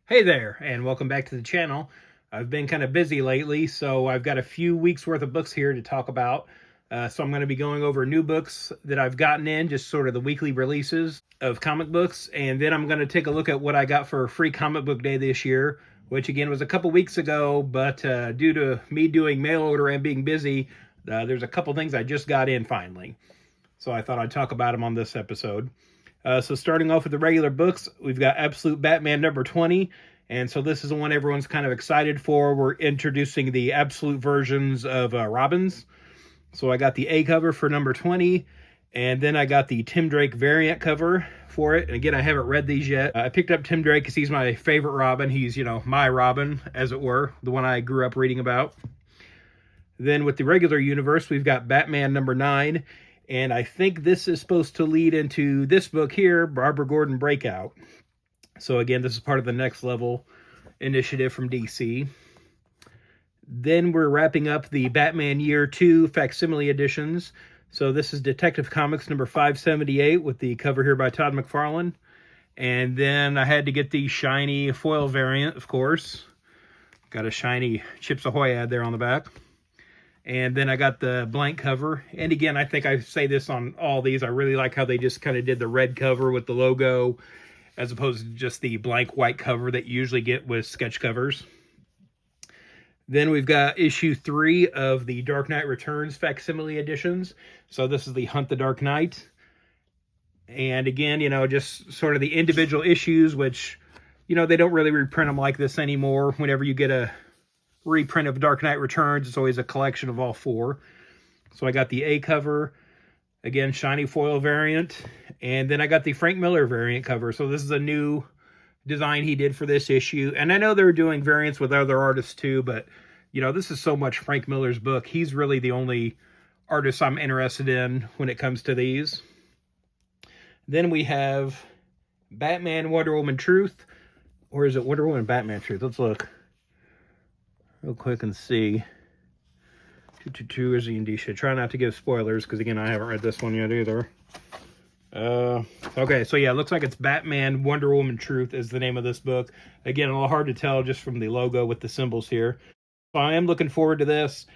Hey there, and welcome back to the channel. I've been kind of busy lately, so I've got a few weeks worth of books here to talk about. So I'm going to be going over new books that I've gotten in, just sort of the weekly releases of comic books, and then I'm going to take a look at what I got for Free Comic Book Day this year, which again was a couple weeks ago, but due to me doing mail order and being busy, there's a couple things I just got in finally. So I thought I'd talk about them on this episode. So starting off with the regular books, we've got Absolute Batman number 20. And so this is the one everyone's kind of excited for. We're introducing the absolute versions of Robins. So I got the A cover for number 20. And then I got the Tim Drake variant cover for it. And again, I haven't read these yet. I picked up Tim Drake because he's my favorite Robin. He's, my Robin, as it were, the one I grew up reading about. Then with the regular universe, we've got Batman number 9. And I think this is supposed to lead into this book here, Barbara Gordon Breakout. So again, this is part of the Next Level initiative from DC. Then we're wrapping up the Batman Year 2 facsimile editions. So this is Detective Comics number 578 with the cover here by Todd McFarlane. And then I had to get the shiny foil variant, of course. Got a shiny Chips Ahoy ad there on the back. And then I got the blank cover. And again, I think I say this on all these. I really like how they just kind of did the red cover with the logo as opposed to just the blank white cover that you usually get with sketch covers. Then we've got issue 3 of the Dark Knight Returns facsimile editions. So this is the Hunt the Dark Knight. And again, just sort of the individual issues, which, they don't really reprint them like this anymore. Whenever you get a reprint of Dark Knight Returns, it's always a collection of all 4. So I got the A cover, again, shiny foil variant, and then I got the Frank Miller variant cover. So this is a new design he did for this issue. And I know they're doing variants with other artists too, but, this is so much Frank Miller's book. He's really the only artist I'm interested in when it comes to these. Then we have Batman, Wonder Woman, Truth. Or is it Wonder Woman, Batman, Truth? Let's look real quick and see. 222 is the indicia. Try not to give spoilers, because again, I haven't read this one yet either. Okay, so yeah, it looks like it's Batman, Wonder Woman, Truth is the name of this book. Again, a little hard to tell just from the logo with the symbols here. So I am looking forward to this.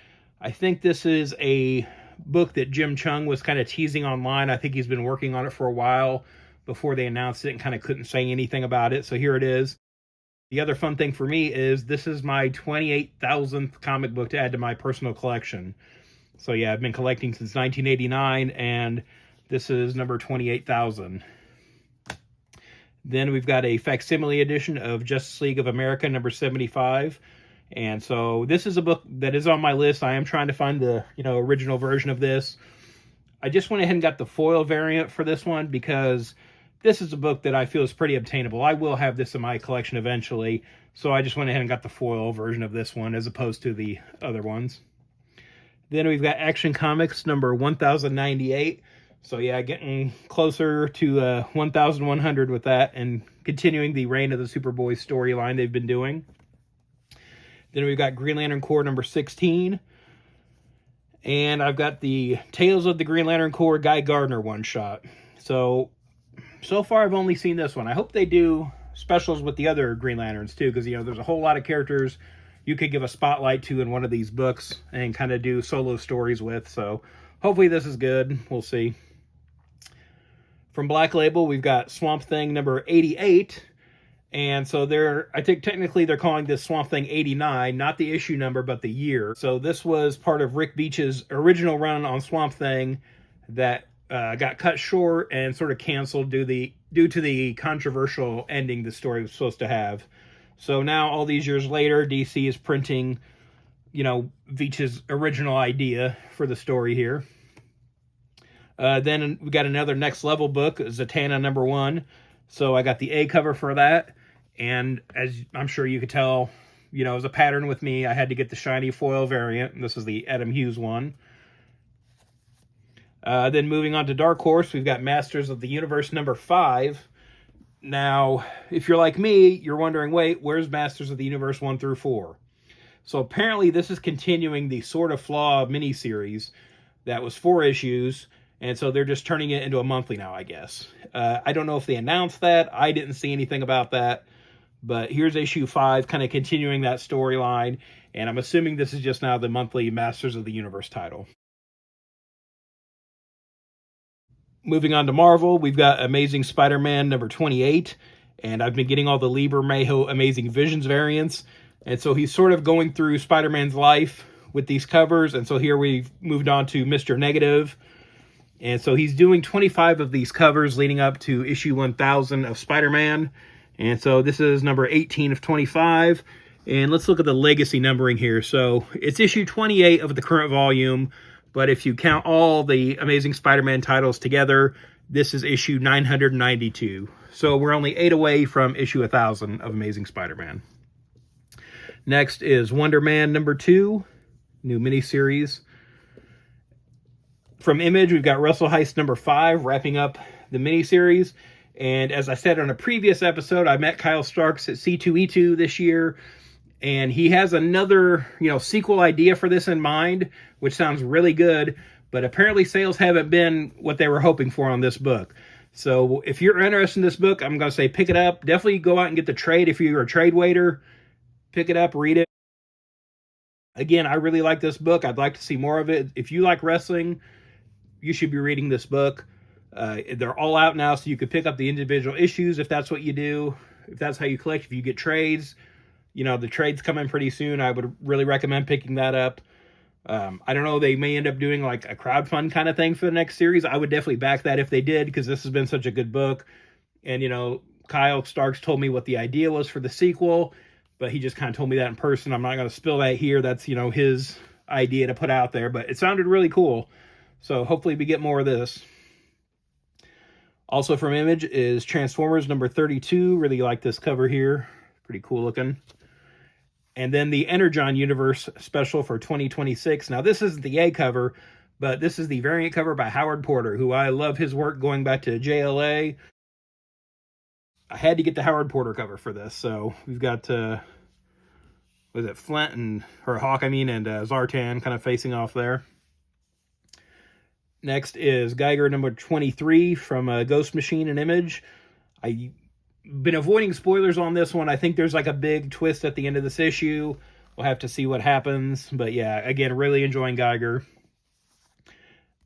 I think this is a book that Jim Chung was kind of teasing online. I think he's been working on it for a while before they announced it and kind of couldn't say anything about it. So here it is. The other fun thing for me is this is my 28,000th comic book to add to my personal collection. So yeah, I've been collecting since 1989, and this is number 28,000. Then we've got a facsimile edition of Justice League of America number 75. And so this is a book that is on my list. I am trying to find the, original version of this. I just went ahead and got the foil variant for this one because this is a book that I feel is pretty obtainable. I will have this in my collection eventually, so I just went ahead and got the foil version of this one as opposed to the other ones. Then we've got Action Comics number 1098. So yeah, getting closer to 1100 with that and continuing the Reign of the Superboy storyline they've been doing. Then we've got Green Lantern Corps number 16. And I've got the Tales of the Green Lantern Corps Guy Gardner one-shot. So far I've only seen this one. I hope they do specials with the other Green Lanterns too, because there's a whole lot of characters you could give a spotlight to in one of these books and kind of do solo stories with. So hopefully this is good. We'll see. From Black Label, we've got Swamp Thing number 88. And so I think technically they're calling this Swamp Thing 89, not the issue number, but the year. So this was part of Rick Beach's original run on Swamp Thing that got cut short and sort of canceled due to the controversial ending the story was supposed to have. So now, all these years later, DC is printing, Veitch's original idea for the story here. Then we got another Next Level book, Zatanna number 1. So I got the A cover for that. And as I'm sure you could tell, as a pattern with me, I had to get the shiny foil variant. This is the Adam Hughes one. Then moving on to Dark Horse, we've got Masters of the Universe number 5. Now, if you're like me, you're wondering, wait, where's Masters of the Universe 1 through 4? So apparently this is continuing the Sword of Flaw miniseries that was 4 issues, and so they're just turning it into a monthly now, I guess. I don't know if they announced that. I didn't see anything about that. But here's issue 5, kind of continuing that storyline. And I'm assuming this is just now the monthly Masters of the Universe title. Moving on to Marvel, we've got Amazing Spider-Man number 28. And I've been getting all the Lieber Mayhew Amazing Visions variants. And so he's sort of going through Spider-Man's life with these covers. And so here we've moved on to Mr. Negative. And so he's doing 25 of these covers leading up to issue 1000 of Spider-Man. And so this is number 18 of 25. And let's look at the legacy numbering here. So it's issue 28 of the current volume. But if you count all the Amazing Spider-Man titles together, this is issue 992. So we're only 8 away from issue 1000 of Amazing Spider-Man. Next is Wonder Man number 2, new miniseries. From Image, we've got Russell Heist number 5, wrapping up the miniseries. And as I said on a previous episode, I met Kyle Starks at C2E2 this year. And he has another, sequel idea for this in mind, which sounds really good. But apparently sales haven't been what they were hoping for on this book. So if you're interested in this book, I'm going to say pick it up. Definitely go out and get the trade if you're a trade waiter. Pick it up, read it. Again, I really like this book. I'd like to see more of it. If you like wrestling, you should be reading this book. They're all out now, so you could pick up the individual issues if that's what you do. If that's how you collect. If you get trades, the trades come in pretty soon. I would really recommend picking that up. I don't know, they may end up doing like a crowdfund kind of thing for the next series. I would definitely back that if they did, because this has been such a good book. And, Kyle Starks told me what the idea was for the sequel, but he just kind of told me that in person. I'm not going to spill that here. That's, his idea to put out there, but it sounded really cool. So hopefully we get more of this. Also from Image is Transformers number 32. Really like this cover here. Pretty cool looking. And then the Energon Universe special for 2026. Now, this isn't the A cover, but this is the variant cover by Howard Porter, who I love his work going back to JLA. I had to get the Howard Porter cover for this. So we've got, Flint and Zartan kind of facing off there. Next is Geiger number 23 from Ghost Machine and Image. I've been avoiding spoilers on this one. I think there's like a big twist at the end of this issue. We'll have to see what happens. But yeah, again, really enjoying Geiger.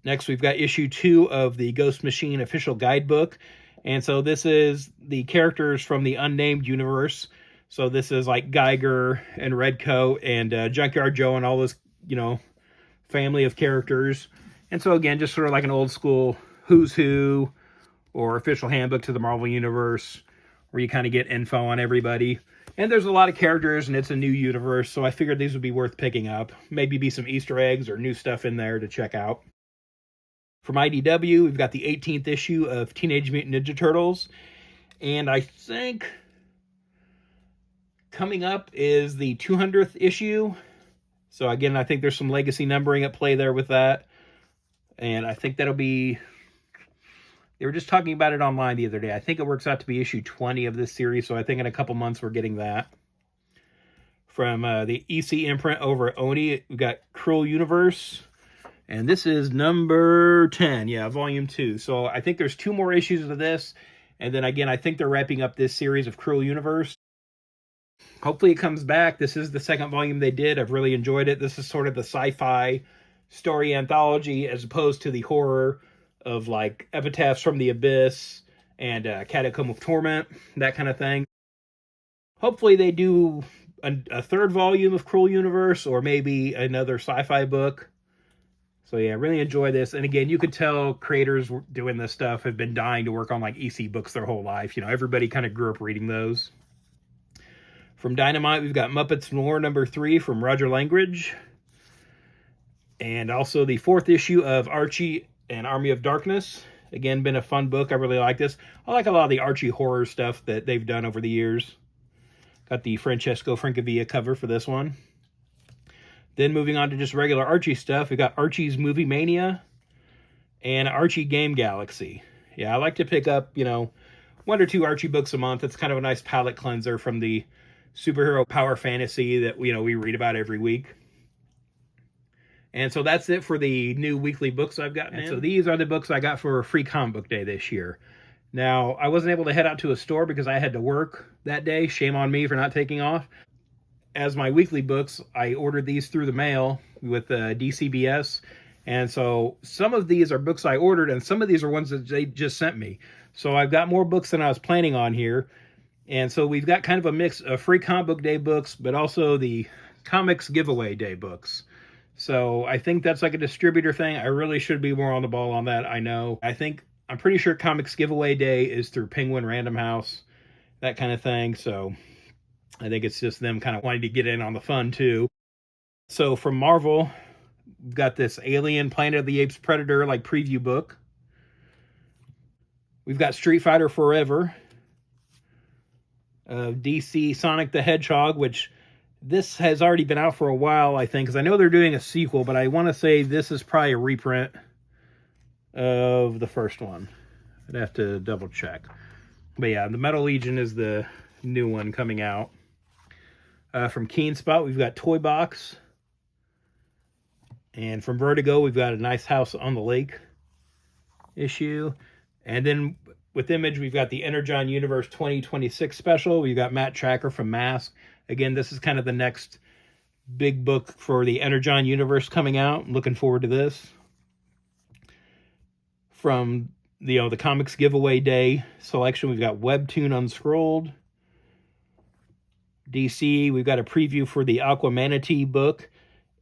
Next, we've got issue 2 of the Ghost Machine official guidebook. And so this is the characters from the Unnamed universe. So this is like Geiger and Redcoat and Junkyard Joe and all this, family of characters. And so again, just sort of like an old school Who's Who or official handbook to the Marvel Universe, where you kind of get info on everybody. And there's a lot of characters, and it's a new universe, so I figured these would be worth picking up. Maybe be some Easter eggs or new stuff in there to check out. From IDW, we've got the 18th issue of Teenage Mutant Ninja Turtles. And I think coming up is the 200th issue. So again, I think there's some legacy numbering at play there with that. And I think that'll be... They were just talking about it online the other day. I think it works out to be issue 20 of this series, so I think in a couple months we're getting that. From the EC imprint over at Oni, we've got Cruel Universe. And this is number 10, volume 2. So I think there's 2 more issues of this. And then again, I think they're wrapping up this series of Cruel Universe. Hopefully it comes back. This is the second volume they did. I've really enjoyed it. This is sort of the sci-fi story anthology as opposed to the horror of like Epitaphs from the Abyss and Catacomb of Torment, that kind of thing. Hopefully they do a third volume of Cruel Universe or maybe another sci-fi book. So yeah, really enjoy this. And again, you could tell creators doing this stuff have been dying to work on like EC books their whole life. Everybody kind of grew up reading those. From Dynamite, we've got Muppets Noir number 3 from Roger Langridge. And also the 4th issue of Archie and Army of Darkness. Again, been a fun book. I really like this. I like a lot of the Archie horror stuff that they've done over the years. Got the Francesco Francavilla cover for this one. Then moving on to just regular Archie stuff, we got Archie's Movie Mania and Archie Game Galaxy. Yeah, I like to pick up, 1 or 2 Archie books a month. It's kind of a nice palate cleanser from the superhero power fantasy that, we read about every week. And so that's it for the new weekly books I've gotten in. So these are the books I got for Free Comic Book Day this year. Now, I wasn't able to head out to a store because I had to work that day. Shame on me for not taking off. As my weekly books, I ordered these through the mail with DCBS. And so some of these are books I ordered, and some of these are ones that they just sent me. So I've got more books than I was planning on here. And so we've got kind of a mix of free comic book day books, but also the comics giveaway day books. So I think that's like a distributor thing. I really should be more on the ball on that, I know. I'm pretty sure comics giveaway day is through Penguin Random House, that kind of thing. So I think it's just them kind of wanting to get in on the fun too. So from Marvel, we've got this Alien Planet of the Apes Predator like preview book. We've got Street Fighter Forever. DC Sonic the Hedgehog, which this has already been out for a while, I think, because I know they're doing a sequel, but I want to say this is probably a reprint of the first one. I'd have to double check. But yeah, the Metal Legion is the new one coming out. From Keen Spot, we've got Toy Box. And from Vertigo, we've got A Nice House on the Lake issue. And then with Image, we've got the Energon Universe 2026 special. We've got Matt Tracker from Mask. Again, this is kind of the next big book for the Energon Universe coming out. I'm looking forward to this. From the Comics Giveaway Day selection, we've got Webtoon Unscrolled. DC, we've got a preview for the Aquamanatee book.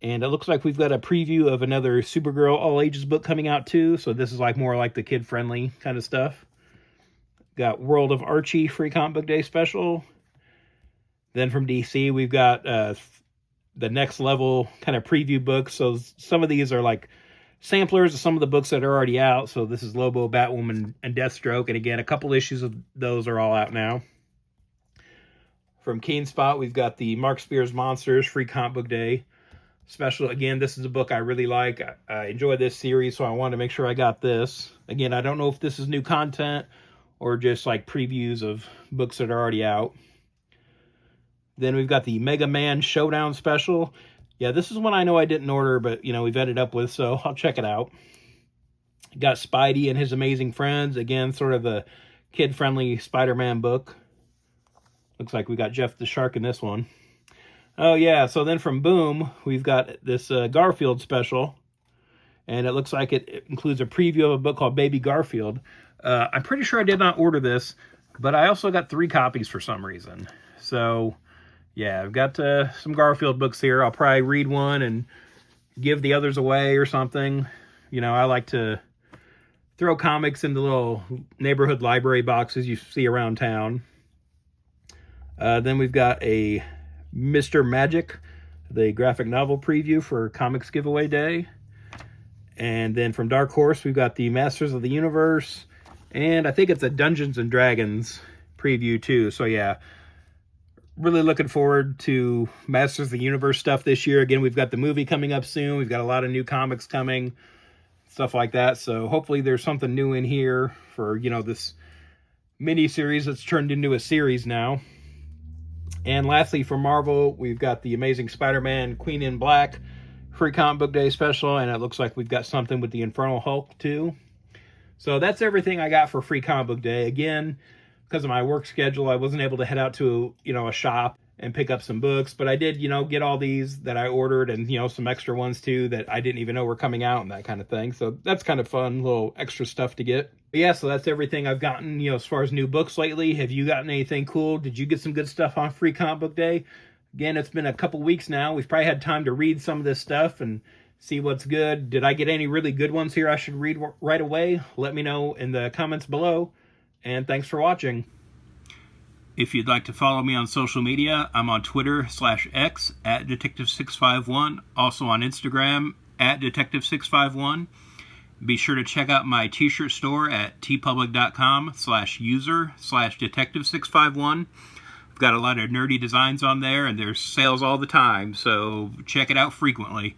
And it looks like we've got a preview of another Supergirl All Ages book coming out too. So this is like more like the kid-friendly kind of stuff. Got World of Archie Free Comic Book Day special. Then from DC, we've got the Next Level kind of preview books. So some of these are like samplers of some of the books that are already out. So this is Lobo, Batwoman, and Deathstroke. And again, a couple issues of those are all out now. From Keen Spot, we've got the Mark Spears Monsters Free Comic Book Day special. Again, this is a book I really like. I enjoy this series, so I wanted to make sure I got this. Again, I don't know if this is new content or just like previews of books that are already out. Then we've got the Mega Man Showdown special. Yeah, this is one I know I didn't order, but we've ended up with, so I'll check it out. Got Spidey and His Amazing Friends. Again, sort of a kid-friendly Spider-Man book. Looks like we got Jeff the Shark in this one. Oh yeah, so then from Boom, we've got this Garfield special. And it looks like it includes a preview of a book called Baby Garfield. I'm pretty sure I did not order this, but I also got 3 copies for some reason. So yeah, I've got some Garfield books here. I'll probably read one and give the others away or something. I like to throw comics into little neighborhood library boxes you see around town. Then we've got a Mr. Magic, the graphic novel preview for Comics Giveaway Day. And then from Dark Horse, we've got the Masters of the Universe. And I think it's a Dungeons and Dragons preview too. So yeah, really looking forward to Masters of the Universe stuff this year. Again, we've got the movie coming up soon. We've got a lot of new comics coming, stuff like that. So hopefully there's something new in here for, this mini-series that's turned into a series now. And lastly, for Marvel, we've got the Amazing Spider-Man Queen in Black Free Comic Book Day special, and it looks like we've got something with the Infernal Hulk too. So that's everything I got for Free Comic Book Day. Again, because of my work schedule, I wasn't able to head out to, a shop and pick up some books, but I did, get all these that I ordered and, some extra ones too that I didn't even know were coming out and that kind of thing. So that's kind of fun, little extra stuff to get. But yeah, so that's everything I've gotten, as far as new books lately. Have you gotten anything cool? Did you get some good stuff on Free Comic Book Day? Again, it's been a couple weeks now. We've probably had time to read some of this stuff and see what's good. Did I get any really good ones here I should read right away? Let me know in the comments below. And thanks for watching. If you'd like to follow me on social media, I'm on Twitter/X @Detective651. Also on Instagram @Detective651. Be sure to check out my t-shirt store at tpublic.com/user/Detective651. I've got a lot of nerdy designs on there, and there's sales all the time, so check it out frequently.